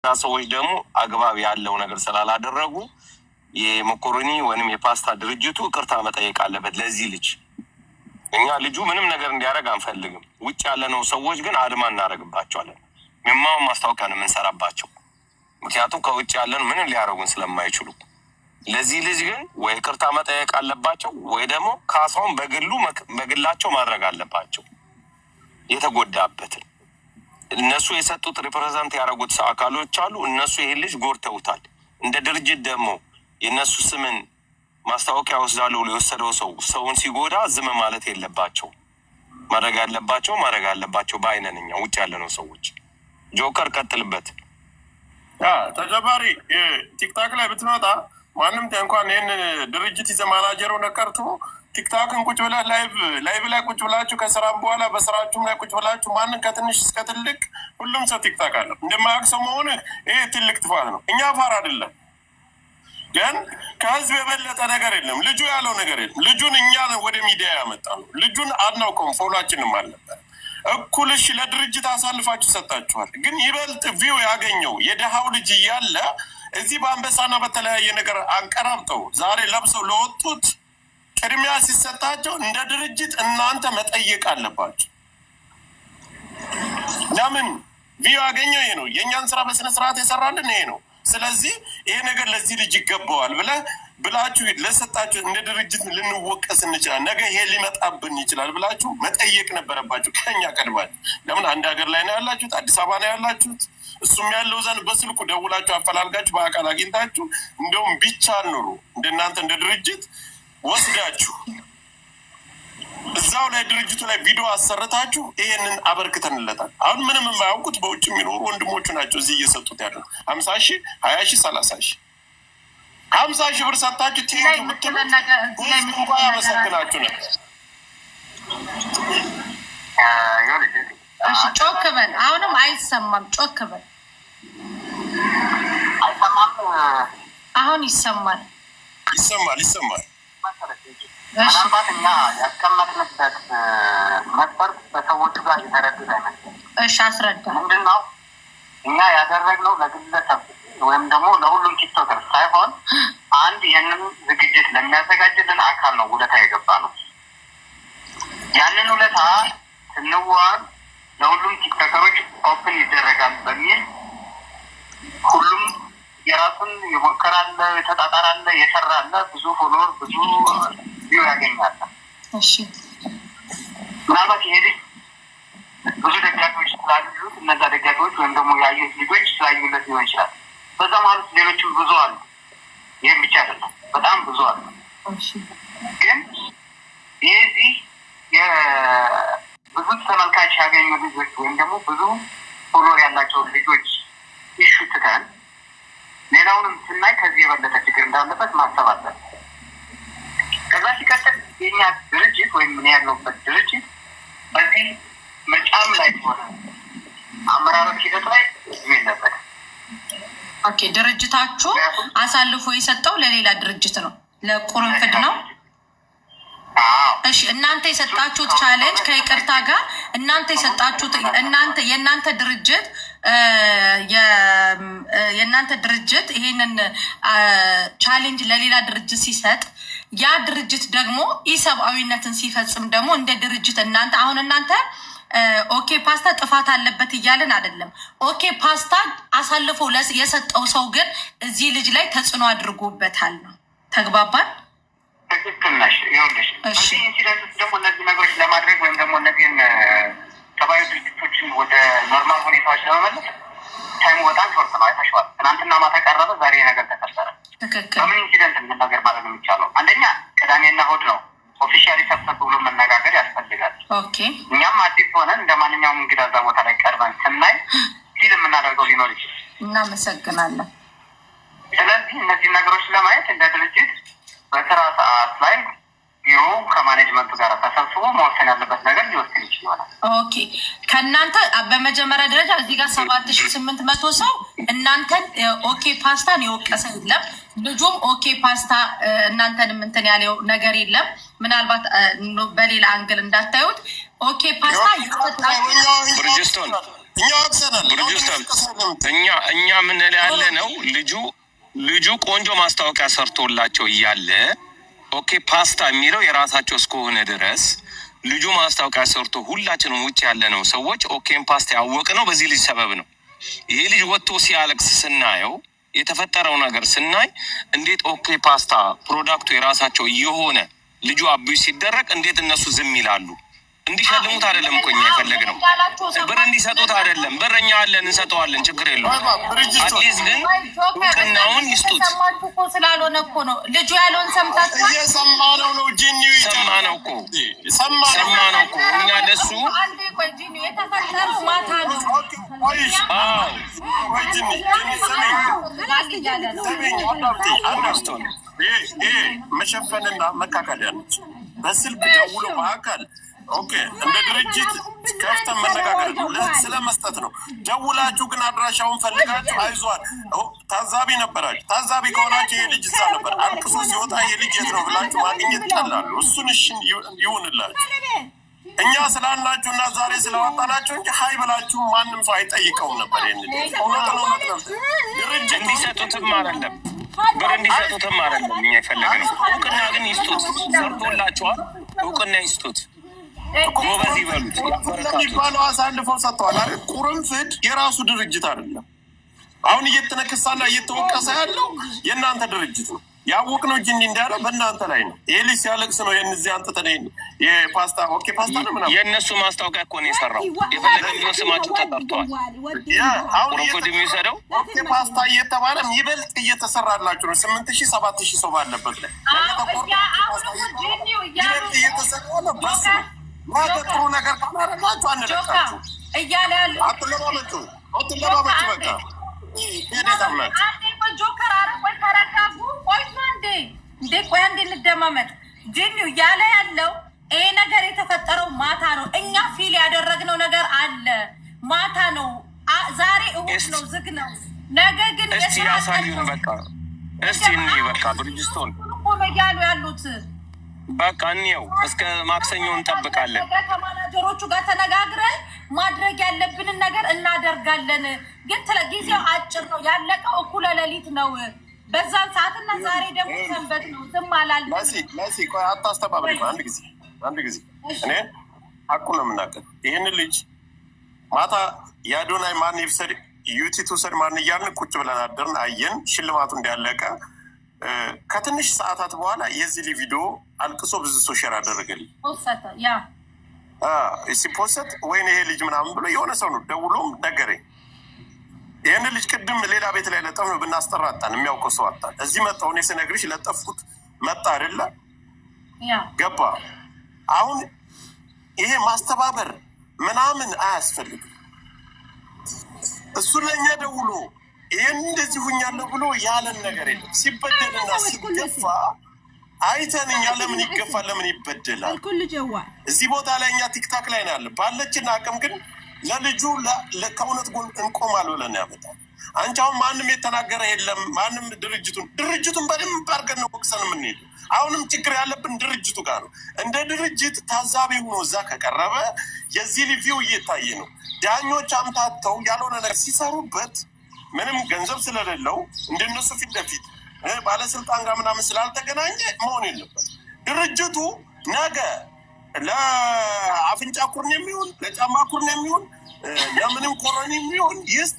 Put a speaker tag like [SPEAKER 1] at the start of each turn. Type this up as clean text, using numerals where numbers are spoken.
[SPEAKER 1] ሰዎች ደግሞ አግባብ ያለው ነገር ስላላደረጉ የመኮሮኒ ወይንም የፓስታ ድርጅቱ ይቅርታ መጠየቅ አለበት ለዚህ ልጅ። እኛ ልጁ ምንም ነገር እንዲያደርግ አንፈልግም። ውጭ ያለነው ሰዎች ግን አድማ እናደርግባቸዋለን። ምማውን ማስታወቂያ ነው የምንሰራባቸው። ምክንያቱም ከውጭ ያለን ምንም ሊያደርጉን ስለማይችሉ ለዚህ ልጅ ግን ወይ ይቅርታ መጠየቅ አለባቸው ወይ ደግሞ ካሳውን በግላቸው ማድረግ አለባቸው። የተጎዳበትን እነሱ የሰጡት ሪፕሬዘንት ያደረጉት አካሎች አሉ። እነሱ ይሄን ልጅ ጎርተውታል። እንደ ድርጅት ደግሞ የነሱ ስምን ማስታወቂያ ወስዳሉ። የወሰደው ሰውን ሲጎዳ ዝም ማለት የለባቸው። ማድረግ ያለባቸው በአይነንኛ ውጭ ያለነው ሰዎች። ጆከር ቀጥልበት።
[SPEAKER 2] ተጨማሪ ቲክታክ ላይ ብትመጣ ማንም እንኳን ይህን ድርጅት ይዘ ማናጀሩ ነቀርቶ ቲክታክን ቁጭ ብለህ ላይቭ ላይ ቁጭ ብላችሁ ከስራም በኋላ በስራችሁም ላይ ቁጭ ብላችሁ ማንን ከትንሽ እስከ ትልቅ ሁሉም ሰው ቲክታክ አለው። እንደማያውቅ ሰው መሆንህ ይሄ ትልቅ ጥፋት ነው። እኛ ፋር አይደለም፣ ግን ከህዝብ የበለጠ ነገር የለም። ልጁ ያለው ነገር የለም። ልጁን እኛ ወደ ሚዲያ ያመጣ ነው። ልጁን አናውቀውም፣ ፎሎአችንም አልነበረ። እኩልሽ ለድርጅት አሳልፋችሁ ሰጣችኋል። ግን ይበልጥ ቪው ያገኘው የደሃው ልጅ እያለ እዚህ በአንበሳና በተለያየ ነገር አንቀራብጠው ዛሬ ለብሰው ለወጡት ቅድሚያ ሲሰጣቸው እንደ ድርጅት እናንተ መጠየቅ አለባቸው። ለምን ቪው ያገኘው ይሄ ነው። የእኛን ስራ በስነ ስርዓት የሰራልን ይሄ ነው። ስለዚህ ይሄ ነገር ለዚህ ልጅ ይገባዋል ብላችሁ ለሰጣችሁ እንደ ድርጅት ልንወቀስ እንችላል። ነገ ይሄ ሊመጣብን ይችላል ብላችሁ መጠየቅ ነበረባችሁ ከኛ ቀድማችሁ። ለምን አንድ ሀገር ላይ ነው ያላችሁት፣ አዲስ አበባ ነው ያላችሁት። እሱም ያለው ዘንድ በስልኩ ደውላችሁ አፈላልጋችሁ በአካል አግኝታችሁ እንደውም ቢቻል ኑሩ እንደናንተ እንደ ድርጅት ወስዳችሁ እዛው ላይ ድርጅቱ ላይ ቪዲዮ አሰርታችሁ ይሄንን አበርክተንለታል። አሁን ምንም የማያውቁት በውጭ የሚኖሩ ወንድሞቹ ናቸው እዚህ እየሰጡት ያሉት 50,000 20,000 30,000 50,000 ብር ሰጣችሁ ትይዩ ምትሉ እንኳ ያመሰግናችሁ ነበር።
[SPEAKER 3] እሺ ጮክ በል። አሁንም አይሰማም። ጮክ በል።
[SPEAKER 4] አይሰማም።
[SPEAKER 3] አሁን ይሰማል።
[SPEAKER 2] ይሰማል።
[SPEAKER 4] ምናልባት እኛ ያስቀመጥንበት መስፈርት በሰዎቹ ጋር የተረዱት አይመስልም።
[SPEAKER 3] እሺ አስረዳ።
[SPEAKER 4] ምንድን ነው እኛ ያደረግነው ለግለሰብ ወይም ደግሞ ለሁሉም ቲክቶከር ሳይሆን አንድ ይህንን ዝግጅት ለሚያዘጋጅልን አካል ነው ውለታ የገባ ነው። ያንን ውለታ ስንዋል ለሁሉም ቲክቶከሮች ኦፕን ይደረጋል በሚል ሁሉም የራሱን የሞከራለ፣ የተጣጣራለ፣ የሰራለ ብዙ ፎሎወር ብዙ ቪው ያገኛል።
[SPEAKER 3] እሺ
[SPEAKER 4] ምናልባት ይሄ ልጅ ብዙ ደጋፊዎች ስላሉት እነዛ ደጋፊዎች ወይም ደግሞ ያዩት ልጆች ስላዩለት ሊሆን ይችላል። በዛ ማለት ሌሎችም ብዙ አሉ። ይህም ብቻ አይደለም፣ በጣም ብዙ አሉ። ግን ይህ ብዙ ተመልካች ያገኙ ልጆች ወይም ደግሞ ብዙ ፎሎወር ያላቸው ልጆች ኢሹ ትተን ሌላውንም ስናይ ከዚህ የበለጠ ችግር እንዳለበት ማሰብ አለን። ከዛ ሲቀጥል የኛ ድርጅት ወይም ምን ያለውበት ድርጅት በዚህ ምርጫም ላይ ሆነ አመራሮች ሂደት ላይ የለበት።
[SPEAKER 3] ኦኬ ድርጅታችሁ አሳልፎ የሰጠው ለሌላ ድርጅት ነው፣ ለቁርንፍድ ነው። እሺ እናንተ የሰጣችሁት ቻሌንጅ ከይቅርታ ጋር የእናንተ ድርጅት ይሄንን ቻሌንጅ ለሌላ ድርጅት ሲሰጥ ያ ድርጅት ደግሞ ኢሰብአዊነትን ሲፈጽም ደግሞ እንደ ድርጅት እናንተ ኦኬ ፓስታ ጥፋት አለበት እያለን አይደለም። ኦኬ ፓስታ አሳልፎ የሰጠው ሰው ግን እዚህ ልጅ ላይ ተጽዕኖ አድርጎበታል ነው። ተግባባን?
[SPEAKER 4] ትክክል ነሽ። ይኸውልሽ በዚህ ኢንሲደንት ደግሞ እነዚህ ነገሮች ለማድረግ ወይም ደግሞ እነዚህን ሰብአዊ ድርጅቶችን ወደ ኖርማል ሁኔታዎች ለመመለስ ታይሙ በጣም ሾርት ነው። አይተሽዋል። ትናንትና ማታ ቀረበ፣ ዛሬ ነገር ተፈጠረ። በምን ኢንሲደንት ምን ነገር ማድረግ የሚቻለው? አንደኛ ቅዳሜና እሑድ ነው። ኦፊሻሊ ሰብሰብ ብሎ መነጋገር ያስፈልጋል። እኛም አዲስ ሆነን እንደ ማንኛውም እንግዳ እዛ ቦታ ላይ ቀርበን ስናይ ሲል የምናደርገው ሊኖር ይችላል።
[SPEAKER 3] እናመሰግናለን።
[SPEAKER 4] ስለዚህ እነዚህ ነገሮች ለማየት እንደ ድርጅት በስራ ሰዓት ላይ ቢሮ ከማኔጅመንቱ ጋር ተሰብስቦ መወሰን ያለበት ነገር ሊወስን ይችላል።
[SPEAKER 3] ኦኬ ከእናንተ በመጀመሪያ ደረጃ እዚህ ጋር 7,800 ሰው እናንተን ኦኬ ፓስታን የወቀሰ የለም። ልጁም ኦኬ ፓስታ እናንተንም እንትን ያለው ነገር የለም። ምናልባት በሌላ አንግል እንዳታዩት ኦኬ ፓስታ
[SPEAKER 2] እኛ አክሰናል
[SPEAKER 1] እኛ ምን ያለ ነው ልጁ ቆንጆ ማስታወቂያ ሰርቶላቸው እያለ ኦኬ ፓስታ የሚለው የራሳቸው እስከሆነ ድረስ ልጁ ማስታወቂያ ሰርቶ ሁላችንም ውጭ ያለ ነው ሰዎች ኦኬን ፓስታ ያወቅ ነው በዚህ ልጅ ሰበብ ነው። ይሄ ልጅ ወጥቶ ሲያለቅስ ስናየው የተፈጠረው ነገር ስናይ እንዴት ኦኬ ፓስታ ፕሮዳክቱ የራሳቸው እየሆነ ልጁ አቢዩዝ ሲደረግ እንዴት እነሱ ዝም ይላሉ? እንዲሸልሙት አይደለም እኮ እኛ የፈለግነው ብር እንዲሰጡት አይደለም። ብር እኛ አለን እንሰጠዋለን፣ ችግር የለውም። አትሊስት ግን እውቅናውን ይስጡት።
[SPEAKER 3] ስላልሆነ እኮ ነው ልጁ ያለውን ሰምታችሁ
[SPEAKER 2] እየሰማነው ነው። ጂኒው
[SPEAKER 1] ሰማነው እኮ እኛ ለሱ
[SPEAKER 3] የተፈጠረው ማታ ነው።
[SPEAKER 2] መሸፈንና መካከል ያለች በስልክ ደውሎ በአካል ኦኬ እንደ ድርጅት ከፍተን መነጋገር ስለመስጠት ነው። ደውላችሁ ግን አድራሻውን ፈልጋችሁ አይዟል ታዛቢ ነበራችሁ። ታዛቢ ከሆናችሁ ይሄ ልጅ እዛ ነበር አልቅሶ ሲወጣ ይሄ ልጅ የት ነው ብላችሁ ማግኘት ይችላሉ። እሱን እሺ ይሁንላችሁ። እኛ ስላላችሁ እና ዛሬ ስለወጣናችሁ እንጂ ሀይ ብላችሁ ማንም ሰው አይጠይቀውም ነበር። ይሄን እውነት ነው መጥለም ድርጅት
[SPEAKER 1] እንዲሰጡትም አይደለም ብር እንዲሰጡትም አይደለም እኛ የፈለግነው። እውቅና ግን ይስጡት። ሰርቶላችኋል፣ እውቅና ይስጡት። በዚህ በሉት
[SPEAKER 2] የሚባለው አሳልፈው ሰጥተዋል። ቁርንፍድ የራሱ ድርጅት አይደለም። አሁን እየተነከሳና እየተወቀሰ ያለው የእናንተ ድርጅት ነው። ያወቅነው እንጂ እንዳለ በእናንተ ላይ ነው። ይሄ ልጅ ሲያለቅስ ነው የእነዚህ አንጥተን የፓስታ ኦኬ ፓስታ ነው ምናምን
[SPEAKER 1] የእነሱ ማስታወቂያ እኮ ነው የሰራው። የፈለገ ቢሆን ስማቸው ተጠርተዋል። አሁን የሚሰደው
[SPEAKER 2] ኦኬ ፓስታ እየተባለም ይበልጥ እየተሰራላችሁ ነው። 8,000 7,000 ሰው ባለበት ላይ ይበልጥ እየተሰራ ነው። በሱ ጥሩ ነገር ካላረጋችሁ አንለቃችሁ
[SPEAKER 3] እያለ ያሉ
[SPEAKER 2] አትለማመጡ በቃ
[SPEAKER 3] ጆከር አረ ቆይ ተረጋጉ። ቆይ ቆይ አንዴ እንደማመጥ ጂኒው እያለ ያለው ይሄ ነገር የተፈጠረው ማታ ነው። እኛ ፊል ያደረግነው ነገር አለ። ማታ ነው። ዛሬ እሑድ ነው፣ ዝግ ነው። ነገ ግን
[SPEAKER 1] እስቲ ያሳዩን በቃ እስቲ እንይ በቃ ብሪጅስቶን
[SPEAKER 3] እያሉ ያሉት
[SPEAKER 1] በቃ እንየው። እስከ ማክሰኞ እንጠብቃለን።
[SPEAKER 3] ከማናጀሮቹ ጋር ተነጋግረን ማድረግ ያለብንን ነገር እናደርጋለን። ግን ጊዜው አጭር ነው። ያለቀው እኩለ ሌሊት ነው በዛን ሰዓትና ዛሬ ደግሞ ሰንበት ነው። ዝም አላልንም።
[SPEAKER 2] መሲ ቆይ አታስተባብሪ። አንድ ጊዜ እኔ ሀቁ ነው የምናገር። ይህን ልጅ ማታ የአዶናይ ማን ይፍሰድ ዩቲቱ ሰድ ማን እያልን ቁጭ ብለን አደርን፣ አየን ሽልማቱ እንዲያለቀ። ከትንሽ ሰዓታት በኋላ የዚህ ቪዲዮ አልቅሶ ብዙ ሰው ሼር አደረገልኝ። ሲፖሰት ወይኔ ይሄ ልጅ ምናምን ብሎ የሆነ ሰው ነው ደውሎም ነገረኝ። ይህን ልጅ ቅድም ሌላ ቤት ላይ ለጠፍ ነው ብናስጠራጣን የሚያውቀው ሰው አጣን። እዚህ መጣሁ እኔ ስነግርሽ ለጠፍኩት መጣ አይደለ ገባ። አሁን ይሄ ማስተባበር ምናምን አያስፈልግም። እሱ ለእኛ ደውሎ ይህን እንደዚህ ሁኛለሁ ብሎ ያለን ነገር የለም። ሲበደልና ሲገፋ አይተን እኛ ለምን ይገፋል ለምን ይበደላል? እዚህ ቦታ ላይ እኛ ቲክታክ ላይ ነው ያለ ባለችን አቅም ግን ለልጁ ከእውነት ጎን እንቆማል ብለን ያመጣል። አንቺ አሁን ማንም የተናገረ የለም። ማንም ድርጅቱን በደንብ አድርገን ነው ወቅሰን የምንሄድ። አሁንም ችግር ያለብን ድርጅቱ ጋር ነው። እንደ ድርጅት ታዛቢ ሆኖ እዛ ከቀረበ የዚህ ሪቪው እየታየ ነው። ዳኞች አምታተው ያልሆነ ነገር ሲሰሩበት ምንም ገንዘብ ስለሌለው እንደነሱ ፊት ለፊት ባለስልጣን ጋር ምናምን ስላልተገናኘ መሆን የለበት። ድርጅቱ ነገ ለአፍንጫ ኩርን የሚሆን ለጫማ ኩርን የሚሆን ለምንም ኮረን የሚሆን ይስጥ።